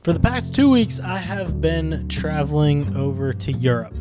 For the past 2 weeks, I have been traveling over to Europe.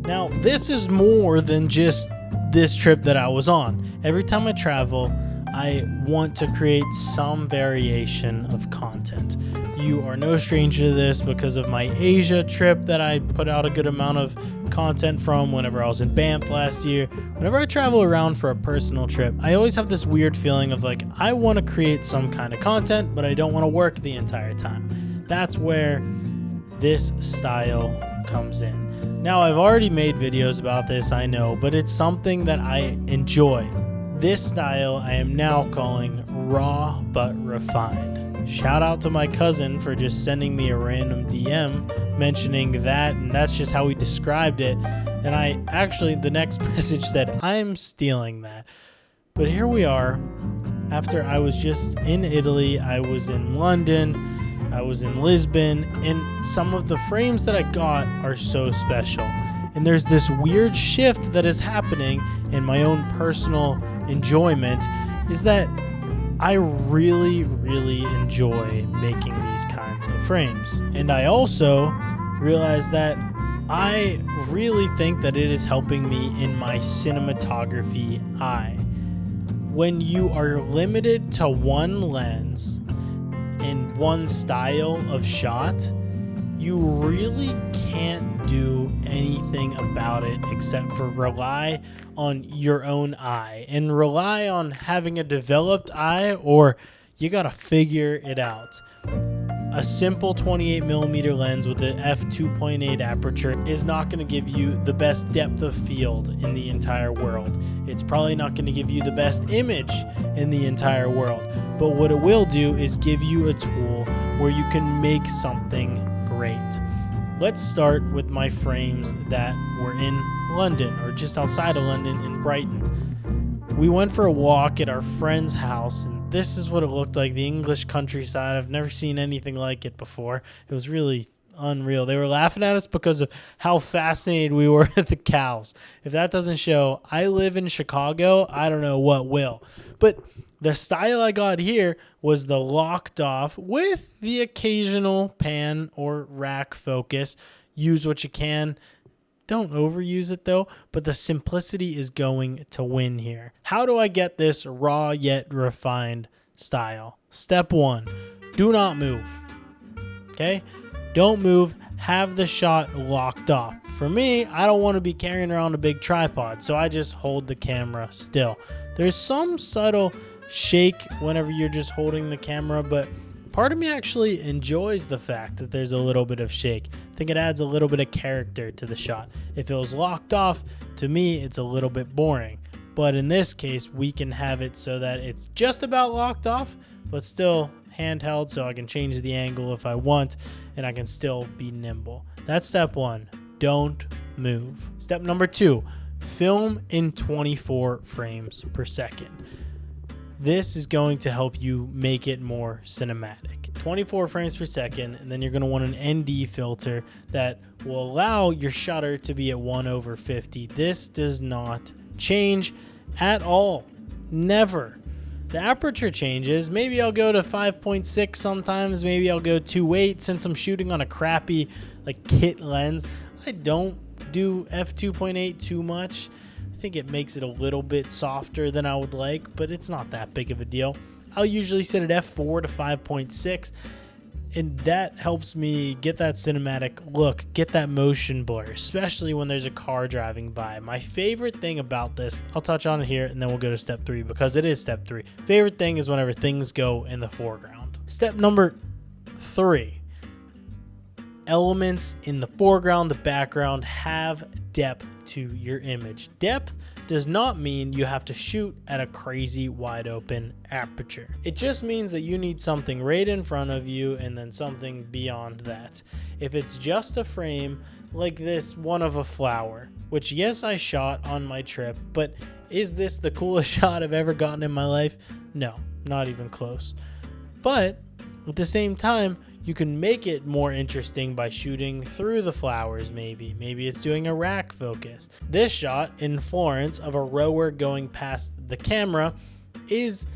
Now, this is more than just this trip that I was on. Every time I travel, I want to create some variation of content. You are no stranger to this because of my Asia trip that I put out a good amount of content from whenever I was in Banff last year. Whenever I travel around for a personal trip, I always have this weird feeling of like, I want to create some kind of content, but I don't want to work the entire time. That's where this style comes in. Now, I've already made videos about this, I know, but it's something that I enjoy. This style I am now calling raw but refined. Shout out to my cousin for just sending me a random DM mentioning that, and that's just how he described it. And I actually, the next message said, I'm stealing that. But here we are. After I was just in Italy, I was in London, I was in Lisbon, and some of the frames that I got are so special. And there's this weird shift that is happening in my own personal enjoyment, is that I really enjoy making these kinds of frames. And I also realized that I really think that it is helping me in my cinematography eye. When you are limited to one lens and one style of shot, you really can't do anything about it except for rely on your own eye and rely on having a developed eye, or you gotta figure it out. A simple 28mm lens with an f2.8 aperture is not going to give you the best depth of field in the entire world. It's probably not going to give you the best image in the entire world. But what it will do is give you a tool where you can make something great. Let's start with my frames that were in London, or just outside of London in Brighton. We went for a walk at our friend's house, and this is what it looked like, the English countryside. I've never seen anything like it before. It was really unreal. They were laughing at us because of how fascinated we were with the cows. If that doesn't show, I live in Chicago, I don't know what will. But the style I got here was the locked off with the occasional pan or rack focus. Use what you can. Don't overuse it though, but the simplicity is going to win here. How do I get this raw yet refined style? Step 1, do not move. Okay? Don't move. Have the shot locked off. For me, I don't want to be carrying around a big tripod, so I just hold the camera still. There's some subtle shake whenever you're just holding the camera, but part of me actually enjoys the fact that there's a little bit of shake. I think it adds a little bit of character to the shot. If it was locked off, to me, it's a little bit boring. But in this case, we can have it so that it's just about locked off, but still handheld, so I can change the angle if I want, and I can still be nimble. That's step 1. Don't move. Step number 2, film in 24 frames per second. This is going to help you make it more cinematic. 24 frames per second, and then you're going to want an ND filter that will allow your shutter to be at 1/50. This does not change at all. Never. The aperture changes. Maybe I'll go to 5.6 sometimes. Maybe I'll go 2.8 since I'm shooting on a crappy like kit lens. I don't do f2.8 too much. I think it makes it a little bit softer than I would like, but it's not that big of a deal. I'll usually set it f4 to 5.6, and that helps me get that cinematic look, get that motion blur, especially when there's a car driving by. My favorite thing about this, I'll touch on it here, and then we'll go to step 3 because it is step 3. Favorite thing is whenever things go in the foreground. Step number 3. Elements in the foreground, the background have depth to your image. Depth does not mean you have to shoot at a crazy wide open aperture. It just means that you need something right in front of you and then something beyond that. If it's just a frame like this one of a flower, which yes, I shot on my trip, but is this the coolest shot I've ever gotten in my life? No, not even close. But at the same time, you can make it more interesting by shooting through the flowers maybe. Maybe it's doing a rack focus. This shot in Florence of a rower going past the camera is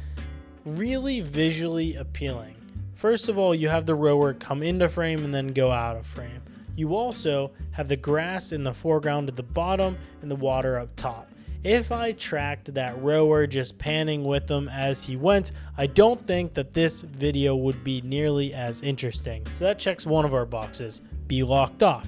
really visually appealing. First of all, you have the rower come into frame and then go out of frame. You also have the grass in the foreground at the bottom and the water up top. If I tracked that rower just panning with him as he went, I don't think that this video would be nearly as interesting. So that checks one of our boxes, be locked off.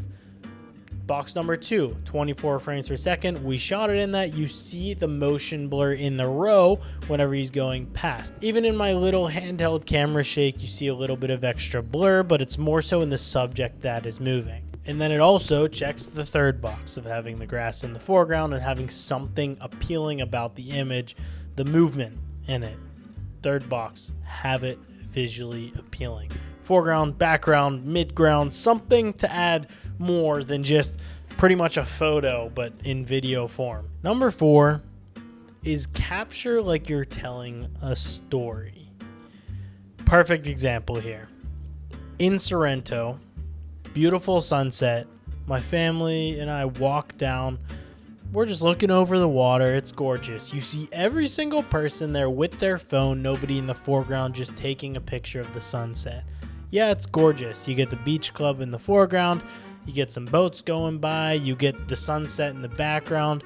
Box number 2, 24 frames per second. We shot it in that. You see the motion blur in the row whenever he's going past. Even in my little handheld camera shake, you see a little bit of extra blur, but it's more so in the subject that is moving. And then it also checks the third box of having the grass in the foreground and having something appealing about the image, the movement in it. Third box, have it visually appealing. Foreground, background, midground, something to add more than just pretty much a photo, but in video form. Number 4 is capture like you're telling a story. Perfect example here. In Sorrento, beautiful sunset. My family and I walk down. We're just looking over the water. It's gorgeous. You see every single person there with their phone, nobody in the foreground, just taking a picture of the sunset. Yeah, it's gorgeous. You get the beach club in the foreground. You get some boats going by. You get the sunset in the background.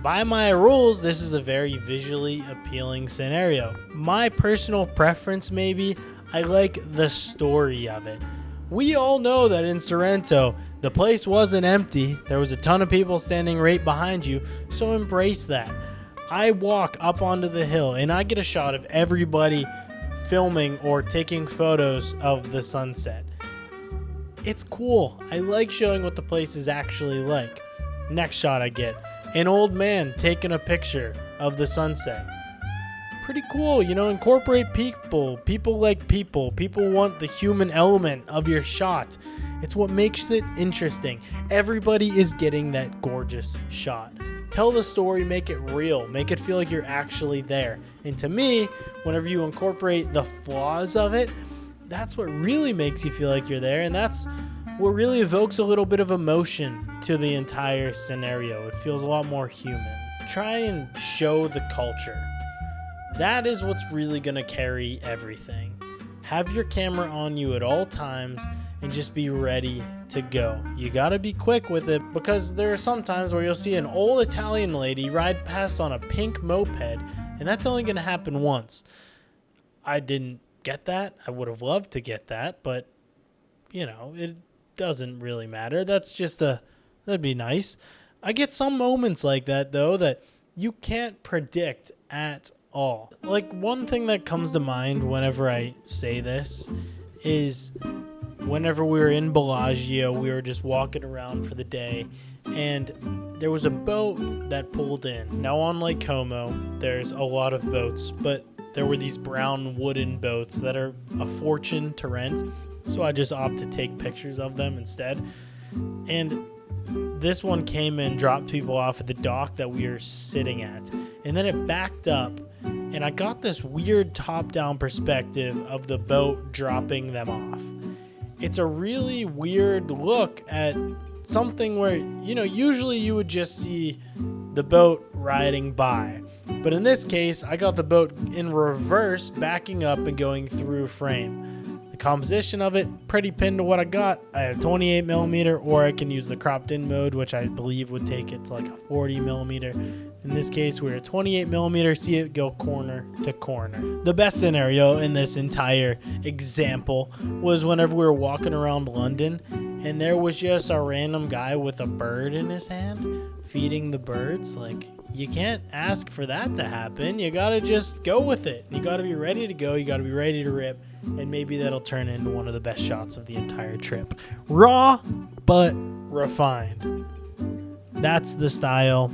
By my rules, this is a very visually appealing scenario. My personal preference, maybe, I like the story of it. We all know that in Sorrento, the place wasn't empty. There was a ton of people standing right behind you, so embrace that. I walk up onto the hill and I get a shot of everybody filming or taking photos of the sunset. It's cool. I like showing what the place is actually like. Next shot I get, an old man taking a picture of the sunset. Pretty cool, you know, incorporate people. People like people. People want the human element of your shot. It's what makes it interesting. Everybody is getting that gorgeous shot. Tell the story, make it real, make it feel like you're actually there. And to me, whenever you incorporate the flaws of it, that's what really makes you feel like you're there. And that's what really evokes a little bit of emotion to the entire scenario. It feels a lot more human. Try and show the culture. That is what's really going to carry everything. Have your camera on you at all times and just be ready to go. You got to be quick with it, because there are some times where you'll see an old Italian lady ride past on a pink moped, and that's only going to happen once. I didn't get that. I would have loved to get that, but you know, it doesn't really matter. That'd be nice. I get some moments like that though that you can't predict at all. Like, one thing that comes to mind whenever I say this is whenever we were in Bellagio, we were just walking around for the day, and there was a boat that pulled in. Now on Lake Como, there's a lot of boats, but there were these brown wooden boats that are a fortune to rent, so I just opted to take pictures of them instead. And this one came in, dropped people off at the dock that we were sitting at, and then it backed up, and I got this weird top-down perspective of the boat dropping them off. It's a really weird look at something where, you know, usually you would just see the boat riding by. But in this case, I got the boat in reverse, backing up and going through frame. The composition of it, pretty pinned to what I got. I have 28mm, or I can use the cropped in mode, which I believe would take it to like a 40mm. In this case, we're at 28mm, see it go corner to corner. The best scenario in this entire example was whenever we were walking around London, and there was just a random guy with a bird in his hand, feeding the birds. Like, you can't ask for that to happen. You gotta just go with it. You gotta be ready to go. You gotta be ready to rip. And maybe that'll turn into one of the best shots of the entire trip. Raw, but refined. That's the style.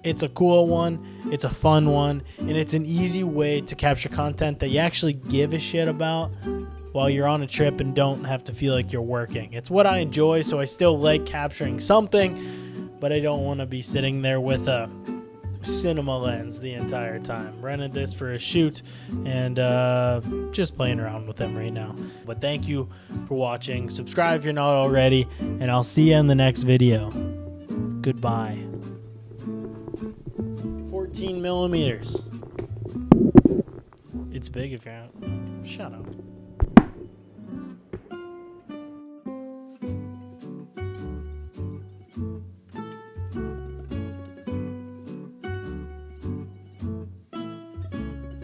It's a cool one. It's a fun one. And it's an easy way to capture content that you actually give a shit about while you're on a trip and don't have to feel like you're working. It's what I enjoy, so I still like capturing something, but I don't want to be sitting there with a cinema lens the entire time. Rented this for a shoot and just playing around with them right now. But thank you for watching. Subscribe if you're not already, and I'll see you in the next video. Goodbye. 14mm. It's big if you're out. Shut up.